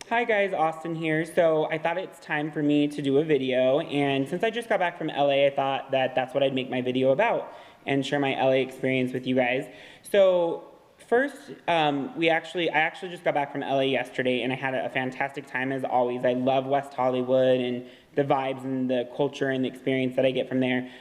Hi guys, Austin here. So I thought it's time for me to do a video, and since I just got back from LA, I thought that that's what I'd make my video about and share my LA experience with you guys. So first, I actually just got back from LA yesterday, and I had a fantastic time as always. I love West Hollywood and the vibes and the culture and the experience that I get from there.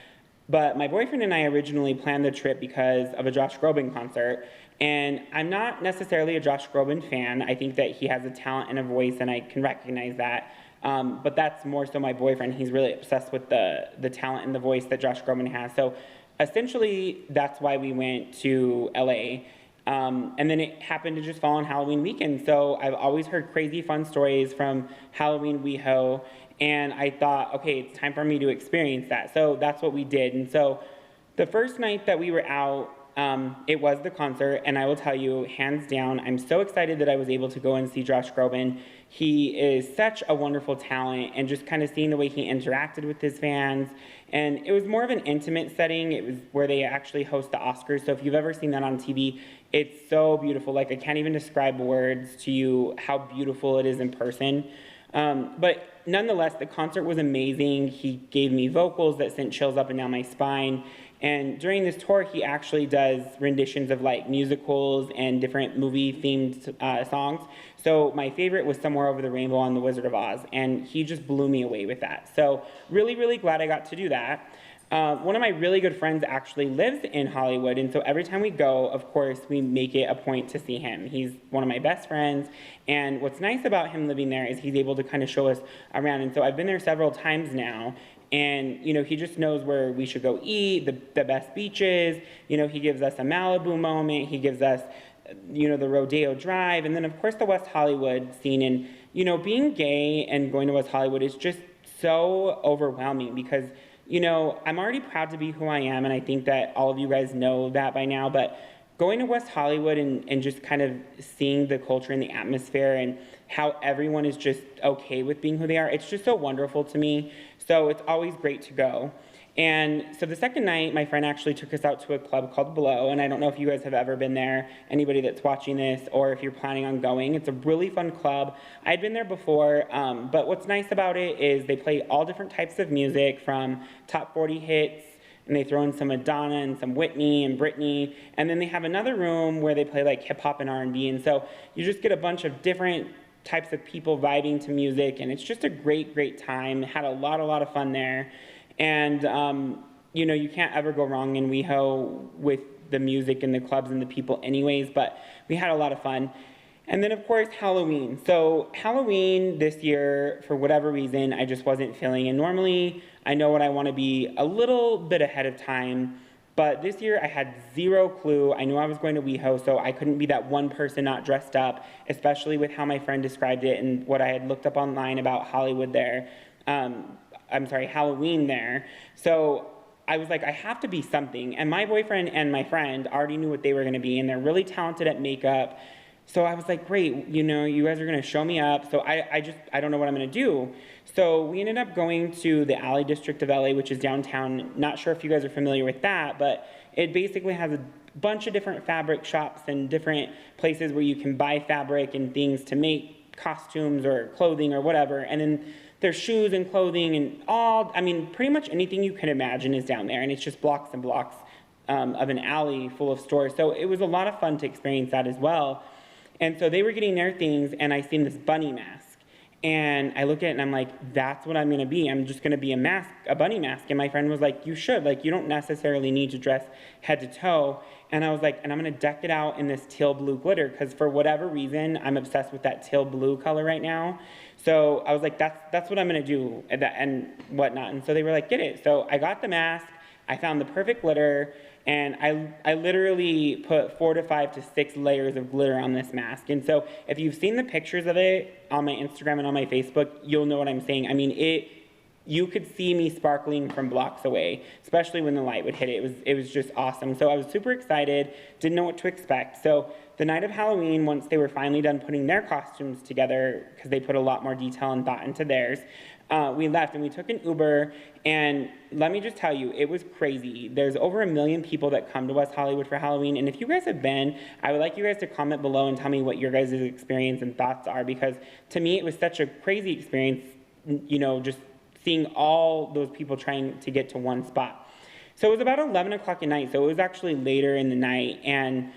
But my boyfriend and I originally planned the trip because of a Josh Groban concert. And I'm not necessarily a Josh Groban fan. I think that he has a talent and a voice, and I can recognize that. But that's more so my boyfriend. He's really obsessed with the talent and the voice that Josh Groban has. So essentially, that's why we went to LA. And then it happened to just fall on Halloween weekend. So I've always heard crazy fun stories from Halloween WEHO. And I thought, okay, it's time for me to experience that. So that's what we did. And so the first night that we were out, it was the concert, and I will tell you, hands down, I'm so excited that I was able to go and see Josh Groban. He is such a wonderful talent, and just kind of seeing the way he interacted with his fans. And it was more of an intimate setting. It was where they actually host the Oscars. So if you've ever seen that on TV, it's so beautiful. Like, I can't even describe words to you how beautiful it is in person. But nonetheless, the concert was amazing. He gave me vocals that sent chills up and down my spine. And during this tour, he actually does renditions of like musicals and different movie-themed songs. So my favorite was Somewhere Over the Rainbow on The Wizard of Oz, and he just blew me away with that. So really, really glad I got to do that. One of my really good friends actually lives in Hollywood, and so every time we go, of course, we make it a point to see him. He's one of my best friends, and what's nice about him living there is he's able to kind of show us around. And so I've been there several times now, and he just knows where we should go eat, the best beaches. He gives us a Malibu moment. He gives us, the Rodeo Drive, and then of course the West Hollywood scene. And being gay and going to West Hollywood is just so overwhelming because I'm already proud to be who I am, and I think that all of you guys know that by now, but going to West Hollywood and just kind of seeing the culture and the atmosphere and how everyone is just okay with being who they are, it's just so wonderful to me. So it's always great to go. And so the second night, my friend actually took us out to a club called Blow, and I don't know if you guys have ever been there, anybody that's watching this, or if you're planning on going. It's a really fun club. I'd been there before, but what's nice about it is they play all different types of music from top 40 hits, and they throw in some Madonna and some Whitney and Britney, and then they have another room where they play like hip hop and R&B, and so you just get a bunch of different types of people vibing to music, and it's just a great, great time. Had a lot of fun there. And, you can't ever go wrong in WeHo with the music and the clubs and the people anyways, but we had a lot of fun. And then, of course, Halloween. So Halloween this year, for whatever reason, I just wasn't feeling. And normally, I know what I want to be a little bit ahead of time, but this year I had zero clue. I knew I was going to WeHo, so I couldn't be that one person not dressed up, especially with how my friend described it and what I had looked up online about Hollywood there. Halloween there. So I was like, I have to be something. And my boyfriend and my friend already knew what they were going to be, and they're really talented at makeup. So I was like, great, you guys are going to show me up. So I don't know what I'm going to do. So we ended up going to the Alley District of LA, which is downtown. Not sure if you guys are familiar with that, but it basically has a bunch of different fabric shops and different places where you can buy fabric and things to make costumes or clothing or whatever. And then there's shoes and clothing and pretty much anything you can imagine is down there. And it's just blocks and blocks of an alley full of stores. So it was a lot of fun to experience that as well. And so they were getting their things, and I seen this bunny mask. And I look at it and I'm like, that's what I'm gonna be. I'm just gonna be a bunny mask. And my friend was like, you should, you don't necessarily need to dress head to toe. And I was like, and I'm gonna deck it out in this teal blue glitter, because for whatever reason, I'm obsessed with that teal blue color right now. So I was like, that's what I'm gonna do and whatnot. And so they were like, get it. So I got the mask, I found the perfect glitter, and I literally put 4 to 5 to 6 layers of glitter on this mask. And so if you've seen the pictures of it on my Instagram and on my Facebook, you'll know what I'm saying. I mean, you could see me sparkling from blocks away, especially when the light would hit it. It was just awesome. So I was super excited, didn't know what to expect. So the night of Halloween, once they were finally done putting their costumes together, because they put a lot more detail and thought into theirs, we left and we took an Uber, and let me just tell you, it was crazy. There's over 1 million people that come to West Hollywood for Halloween, and if you guys have been, I would like you guys to comment below and tell me what your guys' experience and thoughts are, because to me it was such a crazy experience, you know, just seeing all those people trying to get to one spot. So it was about 11 o'clock at night, so it was actually later in the night, and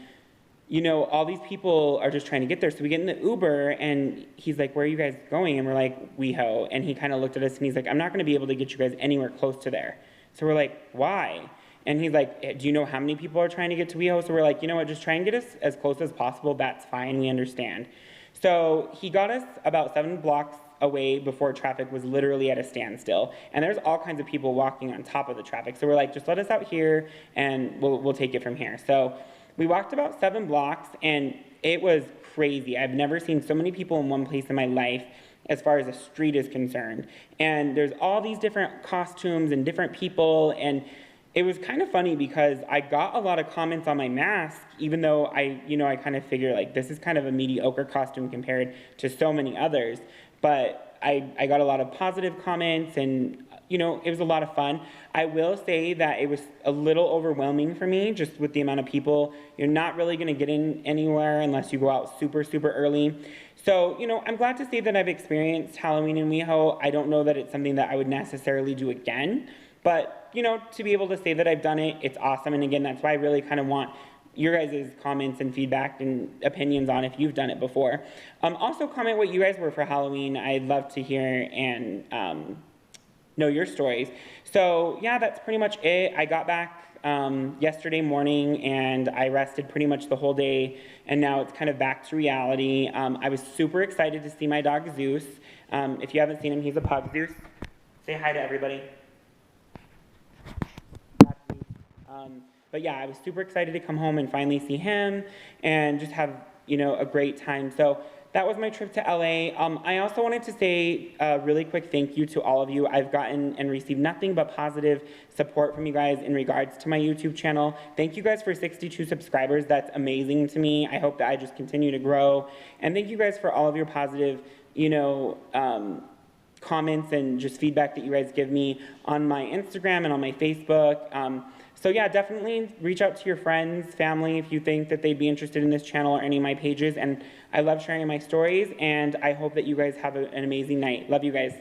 you know, all these people are just trying to get there. So we get in the Uber, and he's like, where are you guys going? And we're like, WEHO. And he kind of looked at us, and he's like, I'm not going to be able to get you guys anywhere close to there. So we're like, why? And he's like, do you know how many people are trying to get to WEHO? So we're like, you know what, just try and get us as close as possible. That's fine, we understand. So he got us about 7 blocks away before traffic was literally at a standstill. And there's all kinds of people walking on top of the traffic. So we're like, just let us out here, and we'll take it from here. So we walked about 7 blocks, and it was crazy. I've never seen so many people in one place in my life as far as a street is concerned. And there's all these different costumes and different people, and it was kind of funny because I got a lot of comments on my mask, even though I kind of figure like this is kind of a mediocre costume compared to so many others. But I got a lot of positive comments, and you know, it was a lot of fun. I will say that it was a little overwhelming for me, just with the amount of people. You're not really going to get in anywhere unless you go out super, super early. So, you know, I'm glad to say that I've experienced Halloween in WeHo. I don't know that it's something that I would necessarily do again, but, you know, to be able to say that I've done it, it's awesome. And again, that's why I really kind of want your guys' comments and feedback and opinions on if you've done it before. Also, comment what you guys were for Halloween. I'd love to hear and know your stories. So yeah, that's pretty much it. I got back yesterday morning, and I rested pretty much the whole day, and now it's kind of back to reality. I was super excited to see my dog Zeus. If you haven't seen him, he's a pug. Zeus, say hi to everybody. But yeah, I was super excited to come home and finally see him and just have, you know, a great time. So that was my trip to LA. I also wanted to say a really quick thank you to all of you. I've gotten and received nothing but positive support from you guys in regards to my YouTube channel. Thank you guys for 62 subscribers. That's amazing to me. I hope that I just continue to grow. And thank you guys for all of your positive, you know, comments and just feedback that you guys give me on my Instagram and on my Facebook. So yeah, definitely reach out to your friends, family, if you think that they'd be interested in this channel or any of my pages. And I love sharing my stories, and I hope that you guys have an amazing night. Love you guys.